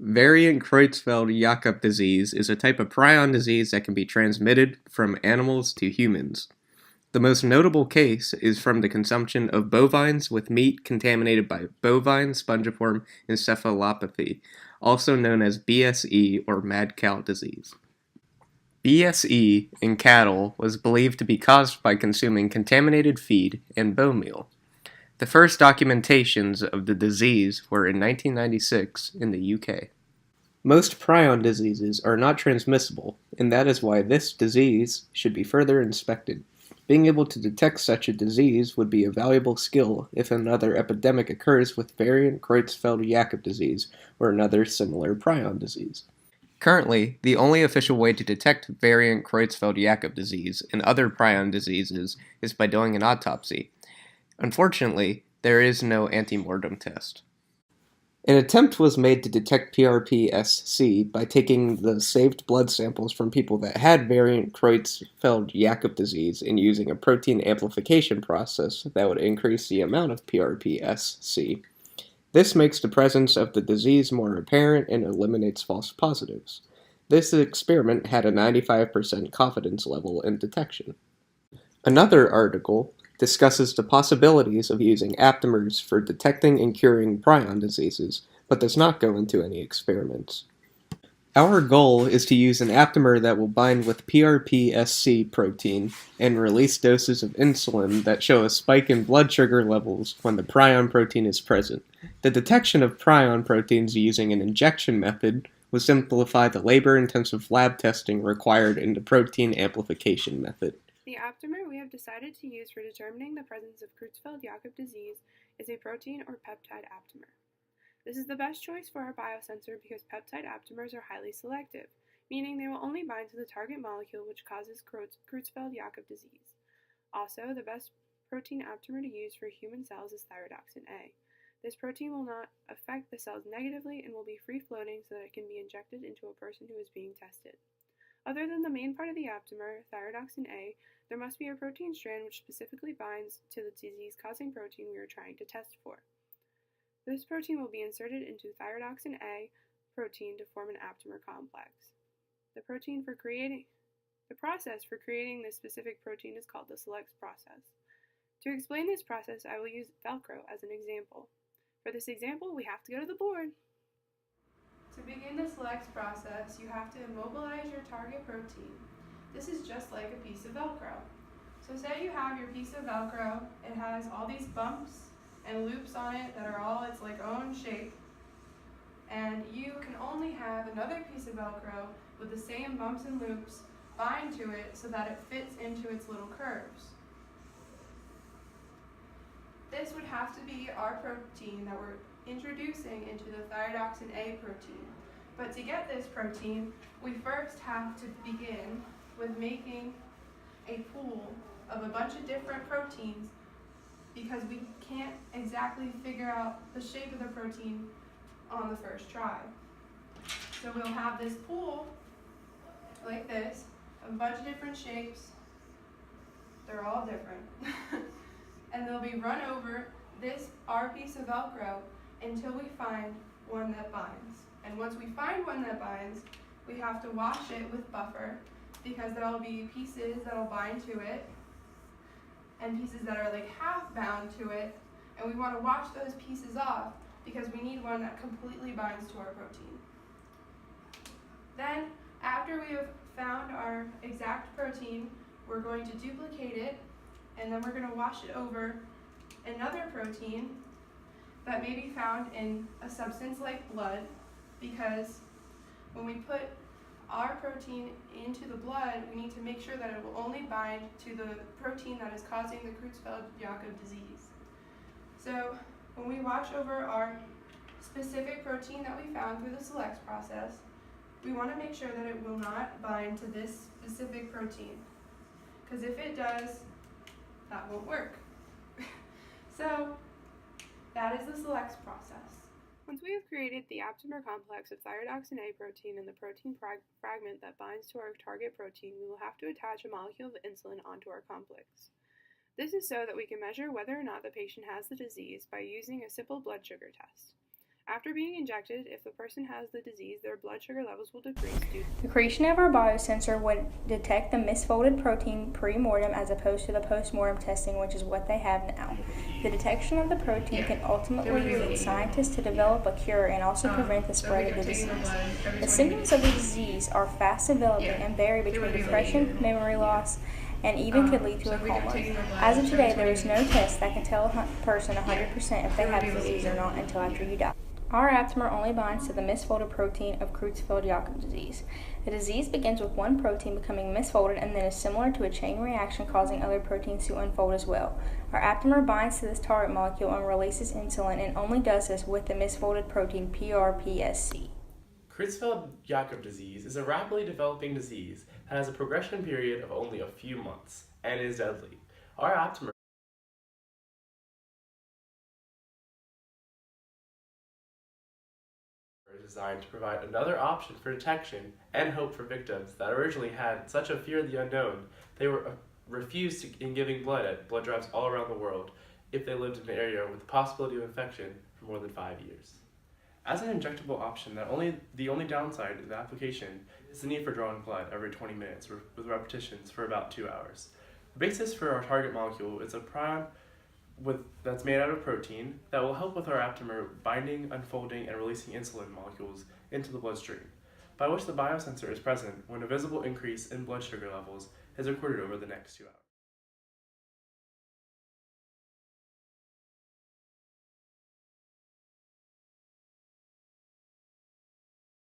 Variant Creutzfeldt-Jakob disease is a type of prion disease that can be transmitted from animals to humans. The most notable case is from the consumption of bovines with meat contaminated by bovine spongiform encephalopathy, also known as BSE or mad cow disease. BSE in cattle was believed to be caused by consuming contaminated feed and bone meal. The first documentations of the disease were in 1996 in the UK. Most prion diseases are not transmissible, and that is why this disease should be further inspected. Being able to detect such a disease would be a valuable skill if another epidemic occurs with variant Creutzfeldt-Jakob disease or another similar prion disease. Currently, the only official way to detect variant Creutzfeldt-Jakob disease and other prion diseases is by doing an autopsy. Unfortunately, there is no antemortem test. An attempt was made to detect PRP-SC by taking the saved blood samples from people that had variant Creutzfeldt-Jakob disease and using a protein amplification process that would increase the amount of PRP-SC. This makes the presence of the disease more apparent and eliminates false positives. This experiment had a 95% confidence level in detection. Another article discusses the possibilities of using aptamers for detecting and curing prion diseases, but does not go into any experiments. Our goal is to use an aptamer that will bind with PRP-SC protein and release doses of insulin that show a spike in blood sugar levels when the prion protein is present. The detection of prion proteins using an injection method will simplify the labor-intensive lab testing required in the protein amplification method. The aptamer we have decided to use for determining the presence of Creutzfeldt-Jakob disease is a protein or peptide aptamer. This is the best choice for our biosensor because peptide aptamers are highly selective, meaning they will only bind to the target molecule which causes Creutzfeldt-Jakob disease. Also, the best protein aptamer to use for human cells is thyrodoxin A. This protein will not affect the cells negatively and will be free-floating so that it can be injected into a person who is being tested. Other than the main part of the aptamer, thyrodoxin A, there must be a protein strand which specifically binds to the disease-causing protein we are trying to test for. This protein will be inserted into thyrodoxin A protein to form an aptamer complex. The process for creating this specific protein is called the Select process. To explain this process, I will use Velcro as an example. For this example, we have to go to the board. To begin the Select process, you have to immobilize your target protein. This is just like a piece of Velcro. So say you have your piece of Velcro, it has all these bumps and loops on it that are all its own shape, and you can only have another piece of Velcro with the same bumps and loops bind to it so that it fits into its little curves. This would have to be our protein that we're introducing into the thyrodoxin A protein. But to get this protein, we first have to begin with making a pool of a bunch of different proteins because we can't exactly figure out the shape of the protein on the first try. So we'll have this pool like this, of a bunch of different shapes. They're all different. And they'll be run over our piece of Velcro until we find one that binds. And once we find one that binds, we have to wash it with buffer because there will be pieces that will bind to it and pieces that are half bound to it, and we want to wash those pieces off because we need one that completely binds to our protein. Then, after we have found our exact protein, we're going to duplicate it, and then we're going to wash it over another protein that may be found in a substance like blood, because when we put our protein into the blood, we need to make sure that it will only bind to the protein that is causing the Creutzfeldt-Jakob disease. So when we wash over our specific protein that we found through the Select process, we want to make sure that it will not bind to this specific protein, because if it does, that won't work. So that is the Select process. Once we have created the aptamer complex of thyrodoxin A protein and the protein fragment that binds to our target protein, we will have to attach a molecule of insulin onto our complex. This is so that we can measure whether or not the patient has the disease by using a simple blood sugar test. After being injected, if the person has the disease, their blood sugar levels will decrease due The creation of our biosensor would detect the misfolded protein pre-mortem as opposed to the post-mortem testing, which is what they have now. The detection of the protein can ultimately lead scientists to develop a cure and also prevent the spread of the disease. The symptoms of the disease are fast developing and vary between depression, memory loss, and even could lead to a coma. As of today, there is no test that can tell a person 100% if they have the disease or not until after you die. Our aptamer only binds to the misfolded protein of Creutzfeldt-Jakob disease. The disease begins with one protein becoming misfolded and then is similar to a chain reaction causing other proteins to unfold as well. Our aptamer binds to this target molecule and releases insulin and only does this with the misfolded protein PRPSC. Creutzfeldt-Jakob disease is a rapidly developing disease that has a progression period of only a few months and is deadly. Our aptamer is designed to provide another option for detection and hope for victims that originally had such a fear of the unknown they were refused in giving blood at blood drives all around the world if they lived in an area with the possibility of infection for more than 5 years. As an injectable option, the only downside of the application is the need for drawing blood every 20 minutes with repetitions for about 2 hours. The basis for our target molecule is a prion that's made out of protein that will help with our aptamer binding, unfolding, and releasing insulin molecules into the bloodstream, by which the biosensor is present when a visible increase in blood sugar levels is recorded over the next 2 hours.